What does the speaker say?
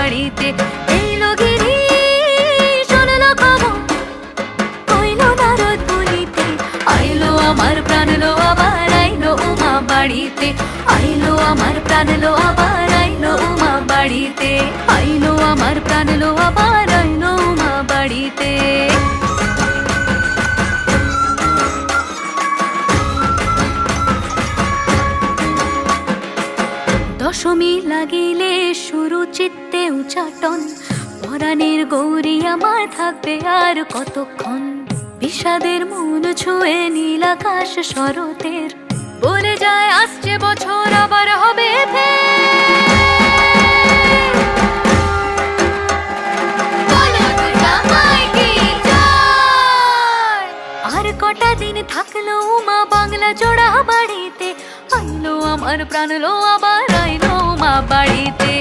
বাড়িতে। এলো গিরি শুনলো খবর, কইলো নারদ বলিতে, আইলো আমার প্রাণ লো আবার আইলো উমা বাড়িতে। আইলো আমার প্রাণ লো আবার আইলো উমা বাড়িতে। আইলো আমার প্রাণ লো আবার আইলো উমা বাড়িতে। দশমী লাগিলে শুরু চিত্তে উচাটন, পরাণের গৌরী আমার থাকবে আর কতক্ষণ। বিষাদের মন ছুঁয়ে নীল আকাশ শরতের, বলে যায় আসছে বছর আবার হবে আর কটা দিন থাকলো উমা বাংলা জোড়া বাড়িতে। আইলো আমার প্রাণ লো আবার আইলো উমা বাড়িতে।